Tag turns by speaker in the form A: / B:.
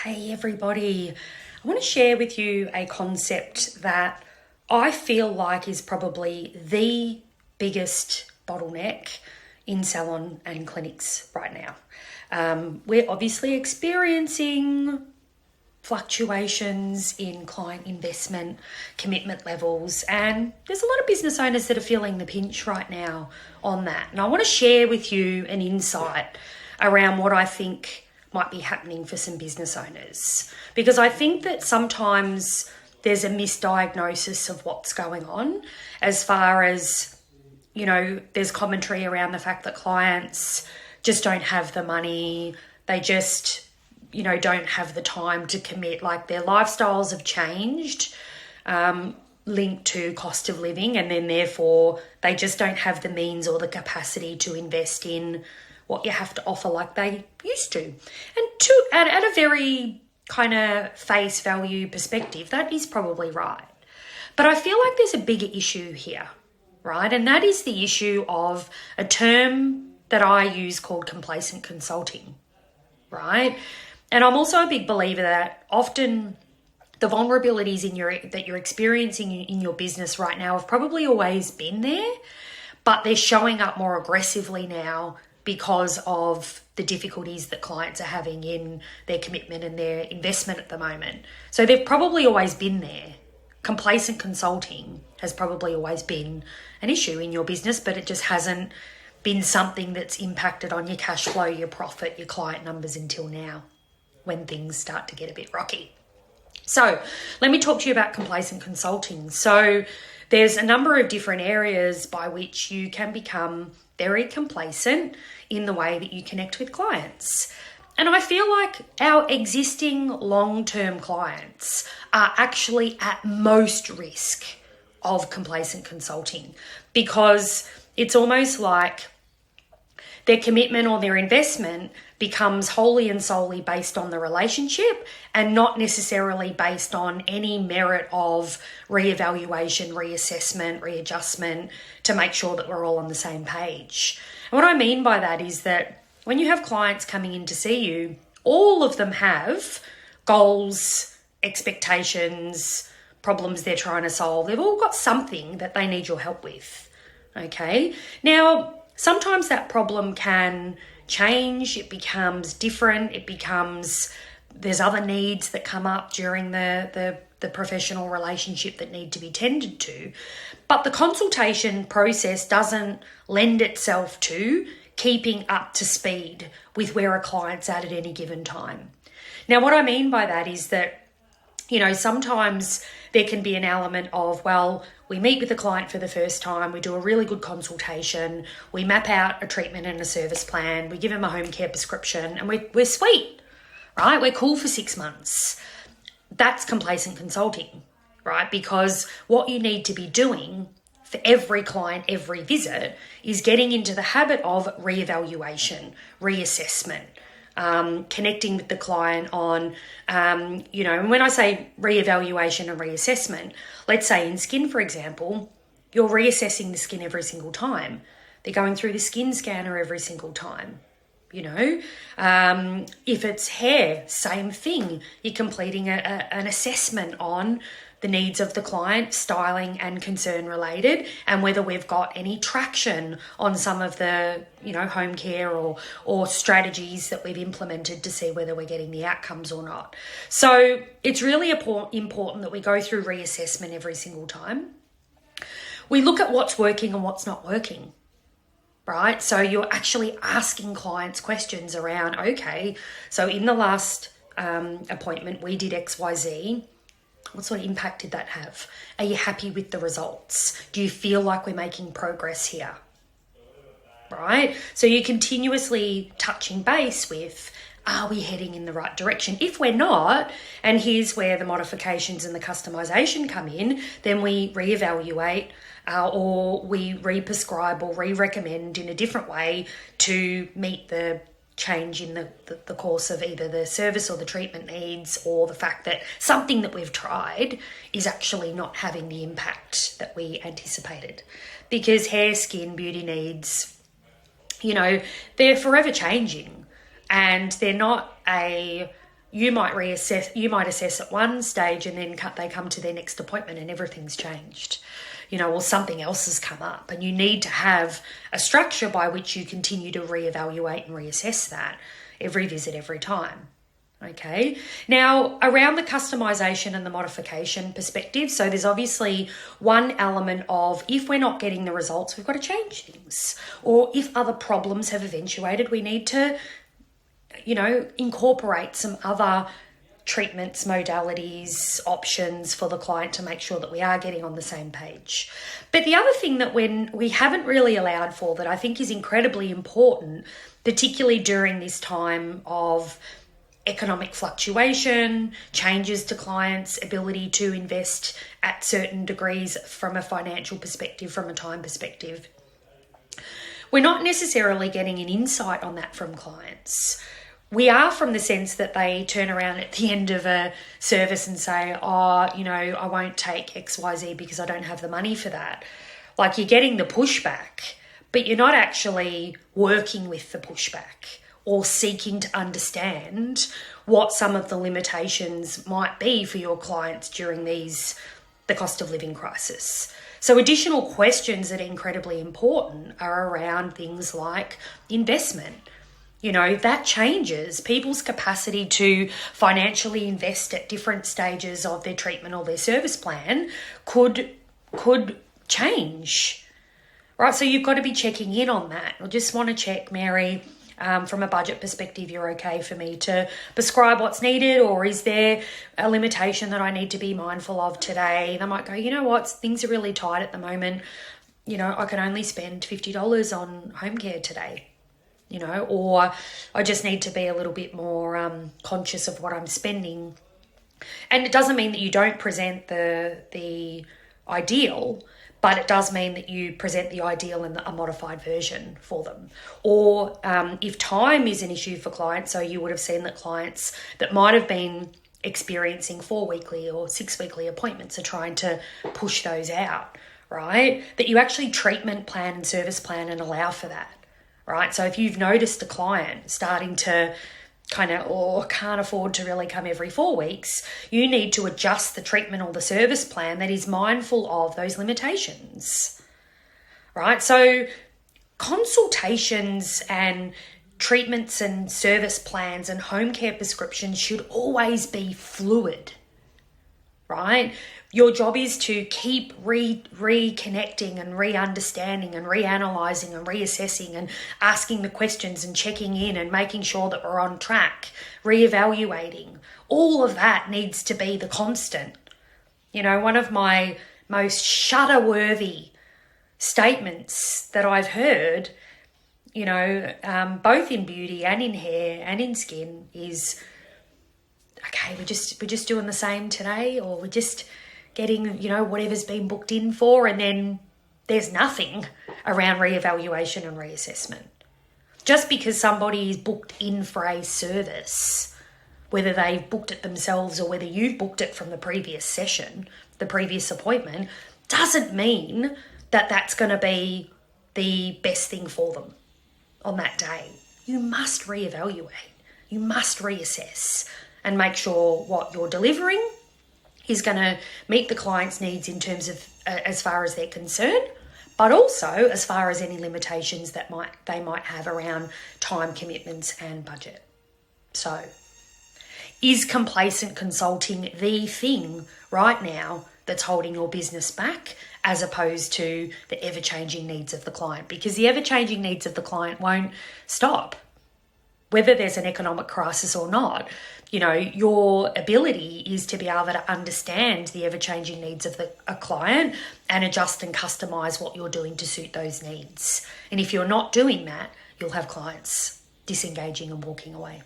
A: Hey everybody, I want to share with you a concept that I feel like is probably the biggest bottleneck in salon and clinics right now. We're obviously experiencing fluctuations in client investment, commitment levels, and there's a lot of business owners that are feeling the pinch right now on that. And I want to share with you an insight around what I think might be happening for some business owners, because I think that sometimes there's a misdiagnosis of what's going on as far as, there's commentary around the fact that clients just don't have the money, they just don't have the time to commit, like their lifestyles have changed, linked to cost of living, and then therefore they just don't have the means or the capacity to invest in what you have to offer like they used to. And at a very kind of face value perspective, that is probably right. But I feel like there's a bigger issue here, right? And that is the issue of a term that I use called complacent consulting, right? And I'm also a big believer that often the vulnerabilities that you're experiencing in your business right now have probably always been there, but they're showing up more aggressively now because of the difficulties that clients are having in their commitment and their investment at the moment. So they've probably always been there. Complacent consulting has probably always been an issue in your business, but it just hasn't been something that's impacted on your cash flow, your profit, your client numbers until now, when things start to get a bit rocky. So let me talk to you about complacent consulting. So there's a number of different areas by which you can become very complacent in the way that you connect with clients. And I feel like our existing long-term clients are actually at most risk of complacent consulting, because it's almost like their commitment or their investment becomes wholly and solely based on the relationship and not necessarily based on any merit of reevaluation, reassessment, readjustment to make sure that we're all on the same page. And what I mean by that is that when you have clients coming in to see you, all of them have goals, expectations, problems they're trying to solve. They've all got something that they need your help with, okay? Now, sometimes that problem can change, it becomes different, there's other needs that come up during the professional relationship that need to be tended to. But the consultation process doesn't lend itself to keeping up to speed with where a client's at any given time. Now, what I mean by that is that, sometimes there can be an element of, we meet with the client for the first time, we do a really good consultation, we map out a treatment and a service plan, we give them a home care prescription, and we're sweet, right? We're cool for 6 months. That's complacent consulting, right? Because what you need to be doing for every client, every visit, is getting into the habit of reevaluation, reassessment, connecting with the client on, and when I say reevaluation and reassessment, let's say in skin, for example, you're reassessing the skin every single time. They're going through the skin scanner every single time. If it's hair, same thing. You're completing an assessment on the needs of the client, styling and concern related, and whether we've got any traction on some of the, home care or strategies that we've implemented to see whether we're getting the outcomes or not. So it's really important that we go through reassessment every single time. We look at what's working and what's not working, right? So you're actually asking clients questions around, okay, so in the last appointment, we did XYZ. What sort of impact did that have? Are you happy with the results? Do you feel like we're making progress here? Right? So you're continuously touching base with, are we heading in the right direction? If we're not, and here's where the modifications and the customization come in, then we reevaluate or we re-prescribe or re-recommend in a different way to meet the change in the course of either the service or the treatment needs, or the fact that something that we've tried is actually not having the impact that we anticipated. Because hair, skin, beauty needs, they're forever changing, and they're not a you might assess at one stage and then they come to their next appointment and everything's changed, or something else has come up, and you need to have a structure by which you continue to reevaluate and reassess that every visit, every time. Okay. Now, around the customization and the modification perspective, so there's obviously one element of if we're not getting the results, we've got to change things. Or if other problems have eventuated, we need to, incorporate some other treatments, modalities, options for the client to make sure that we are getting on the same page. But the other thing that when we haven't really allowed for that I think is incredibly important, particularly during this time of economic fluctuation, changes to clients' ability to invest at certain degrees from a financial perspective, from a time perspective, we're not necessarily getting an insight on that from clients. We are, from the sense that they turn around at the end of a service and say, I won't take XYZ because I don't have the money for that. Like, you're getting the pushback, but you're not actually working with the pushback or seeking to understand what some of the limitations might be for your clients during the cost of living crisis. So additional questions that are incredibly important are around things like investment. That changes people's capacity to financially invest at different stages of their treatment or their service plan could change, right? So you've got to be checking in on that. I just want to check, Mary, from a budget perspective, you're okay for me to prescribe what's needed, or is there a limitation that I need to be mindful of today? They might go, you know what, things are really tight at the moment. I can only spend $50 on home care today. Or I just need to be a little bit more conscious of what I'm spending. And it doesn't mean that you don't present the ideal, but it does mean that you present the ideal in a modified version for them. Or if time is an issue for clients, so you would have seen that clients that might have been experiencing 4 weekly or 6 weekly appointments are trying to push those out, right? That you actually treatment plan and service plan and allow for that. Right. So if you've noticed a client starting to can't afford to really come every 4 weeks, you need to adjust the treatment or the service plan that is mindful of those limitations. Right. So consultations and treatments and service plans and home care prescriptions should always be fluid. Right? Your job is to keep reconnecting and re-understanding and reanalyzing and reassessing and asking the questions and checking in and making sure that we're on track, reevaluating. All of that needs to be the constant. One of my most shudder-worthy statements that I've heard, both in beauty and in hair and in skin is, okay, we're just doing the same today, or we're just getting, whatever's been booked in for, and then there's nothing around reevaluation and reassessment. Just because somebody is booked in for a service, whether they've booked it themselves or whether you've booked it from the previous session, the previous appointment, doesn't mean that that's going to be the best thing for them on that day. You must reevaluate. You must reassess and make sure what you're delivering is going to meet the client's needs in terms of as far as they're concerned, but also as far as any limitations that they might have around time commitments and budget. So, is complacent consulting the thing right now that's holding your business back, as opposed to the ever-changing needs of the client? Because the ever-changing needs of the client won't stop, whether there's an economic crisis or not. Your ability is to be able to understand the ever-changing needs of a client and adjust and customise what you're doing to suit those needs. And if you're not doing that, you'll have clients disengaging and walking away.